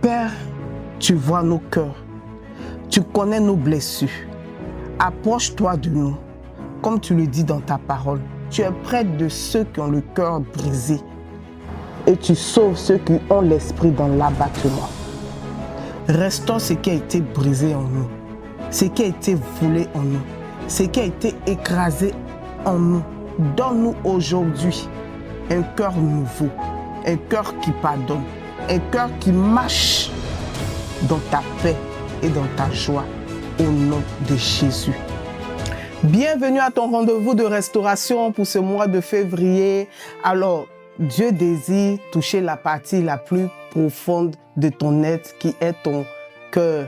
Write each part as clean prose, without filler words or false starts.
Père, tu vois nos cœurs, tu connais nos blessures. Approche-toi de nous, comme tu le dis dans ta parole. Tu es près de ceux qui ont le cœur brisé et tu sauves ceux qui ont l'esprit dans l'abattement. Restaure ce qui a été brisé en nous, ce qui a été volé en nous, ce qui a été écrasé en nous. Donne-nous aujourd'hui un cœur nouveau, un cœur qui pardonne, un cœur qui marche dans ta paix et dans ta joie, au nom de Jésus. Bienvenue à ton rendez-vous de restauration pour ce mois de février. Alors, Dieu désire toucher la partie la plus profonde de ton être qui est ton cœur.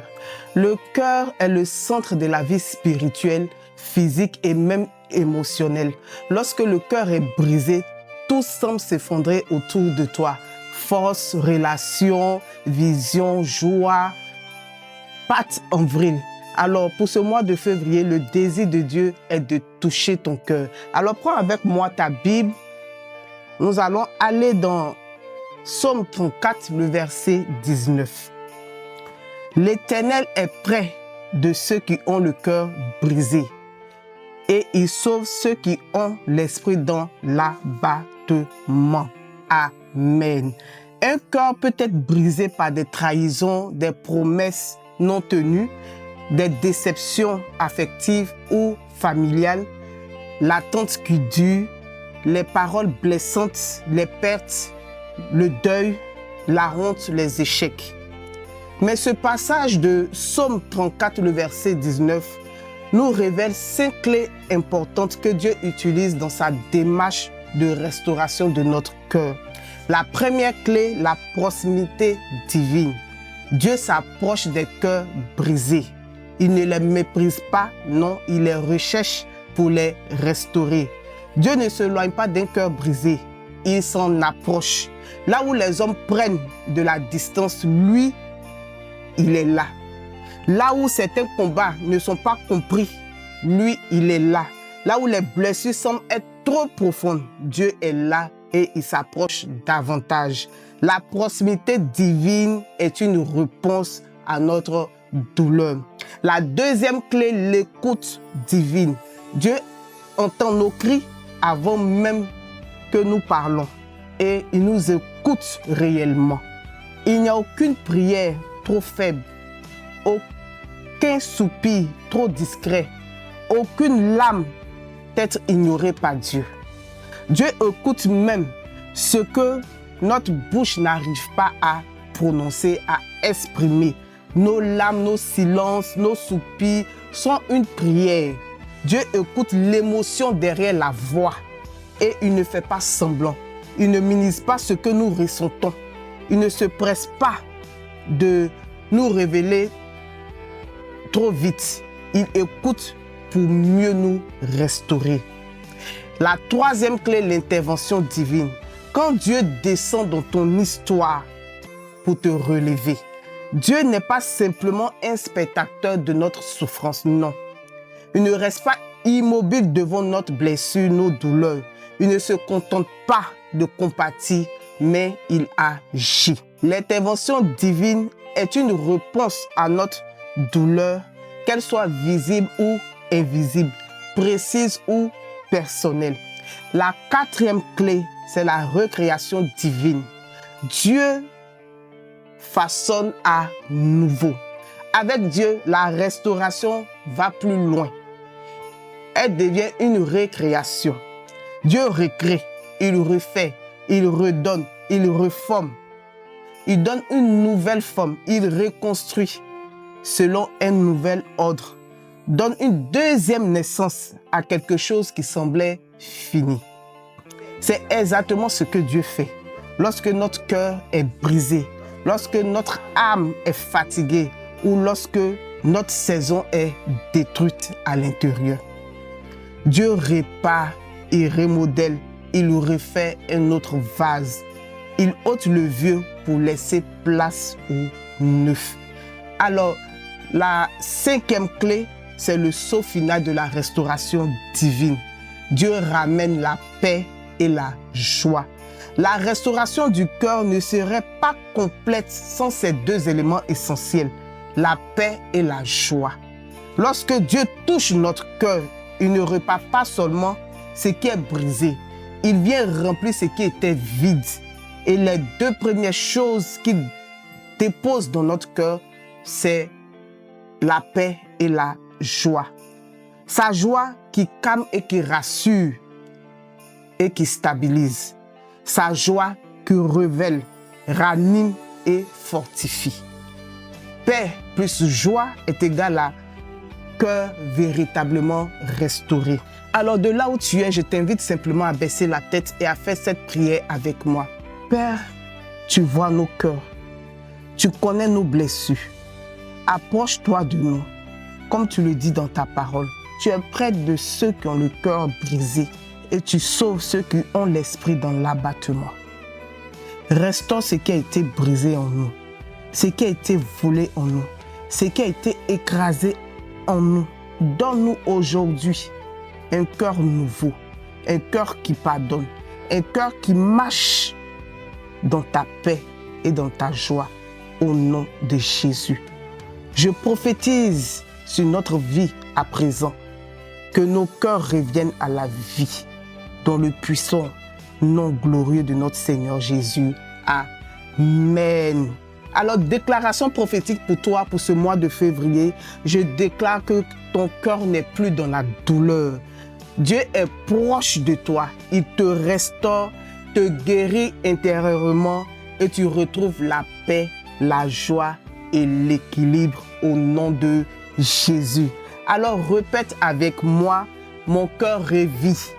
Le cœur est le centre de la vie spirituelle, physique et même émotionnelle. Lorsque le cœur est brisé, tout semble s'effondrer autour de toi. Force, relation, vision, joie, patte en vrille. Alors, pour ce mois de février, le désir de Dieu est de toucher ton cœur. Alors, prends avec moi ta Bible. Nous allons aller dans Psaume 34, le verset 19. L'Éternel est près de ceux qui ont le cœur brisé et il sauve ceux qui ont l'esprit dans l'abattement. Amen. Un cœur peut être brisé par des trahisons, des promesses non tenues, des déceptions affectives ou familiales, l'attente qui dure, les paroles blessantes, les pertes, le deuil, la honte, les échecs. Mais ce passage de Psaume 34, le verset 19, nous révèle 5 clés importantes que Dieu utilise dans sa démarche de restauration de notre cœur. La première clé, la proximité divine. Dieu s'approche des cœurs brisés. Il ne les méprise pas, non, il les recherche pour les restaurer. Dieu ne s'éloigne pas d'un cœur brisé, il s'en approche. Là où les hommes prennent de la distance, lui, il est là. Là où certains combats ne sont pas compris, lui, il est là. Là où les blessures semblent être trop profondes, Dieu est là et il s'approche davantage. La proximité divine est une réponse à notre douleur. La deuxième clé, l'écoute divine. Dieu entend nos cris avant même que nous parlons et il nous écoute réellement. Il n'y a aucune prière trop faible, aucun soupir trop discret, aucune larme peut-être ignorée par Dieu. Dieu écoute même ce que notre bouche n'arrive pas à prononcer, à exprimer. Nos larmes, nos silences, nos soupirs sont une prière. Dieu écoute l'émotion derrière la voix et il ne fait pas semblant. Il ne minimise pas ce que nous ressentons. Il ne se presse pas de nous révéler trop vite. Il écoute pour mieux nous restaurer. La troisième clé, l'intervention divine. Quand Dieu descend dans ton histoire pour te relever, Dieu n'est pas simplement un spectateur de notre souffrance, non. Il ne reste pas immobile devant notre blessure, nos douleurs. Il ne se contente pas de compatir, mais il agit. L'intervention divine est une réponse à notre douleur, qu'elle soit visible ou invisible, précise ou personnelle. La quatrième clé, c'est la recréation divine. Dieu façonne à nouveau. Avec Dieu, la restauration va plus loin. Elle devient une récréation. Dieu recrée, il refait, il redonne, il reforme. Il donne une nouvelle forme, il reconstruit selon un nouvel ordre. Donne une deuxième naissance à quelque chose qui semblait fini. C'est exactement ce que Dieu fait. Lorsque notre cœur est brisé, lorsque notre âme est fatiguée ou lorsque notre saison est détruite à l'intérieur. Dieu répare, il remodèle, il refait un autre vase. Il ôte le vieux pour laisser place au neuf. Alors, la cinquième clé, c'est le saut final de la restauration divine. Dieu ramène la paix et la joie. La restauration du cœur ne serait pas complète sans ces deux éléments essentiels, la paix et la joie. Lorsque Dieu touche notre cœur, il ne repart pas seulement ce qui est brisé, il vient remplir ce qui était vide. Et les deux premières choses qu'il dépose dans notre cœur, c'est la paix et la joie. Sa joie qui calme et qui rassure et qui stabilise. Sa joie qui révèle, ranime et fortifie. Paix plus joie est égal à cœur véritablement restauré. Alors de là où tu es, je t'invite simplement à baisser la tête et à faire cette prière avec moi. Père, tu vois nos cœurs, tu connais nos blessures. Approche-toi de nous, comme tu le dis dans ta parole. Tu es près de ceux qui ont le cœur brisé et tu sauves ceux qui ont l'esprit dans l'abattement. Restaure ce qui a été brisé en nous, ce qui a été volé en nous, ce qui a été écrasé en nous. Donne-nous aujourd'hui un cœur nouveau, un cœur qui pardonne, un cœur qui marche dans ta paix et dans ta joie, au nom de Jésus. Je prophétise sur notre vie à présent, que nos cœurs reviennent à la vie, dans le puissant nom glorieux de notre Seigneur Jésus. Amen. Alors, déclaration prophétique pour toi, pour ce mois de février. Je déclare que ton cœur n'est plus dans la douleur. Dieu est proche de toi. Il te restaure, te guérit intérieurement et tu retrouves la paix, la joie et l'équilibre au nom de Jésus. Alors répète avec moi, mon cœur revit,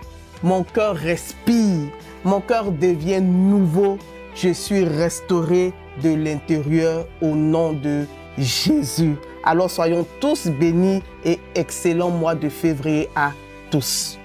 mon cœur respire, mon cœur devient nouveau, je suis restauré de l'intérieur au nom de Jésus. Alors soyons tous bénis et excellent mois de février à tous.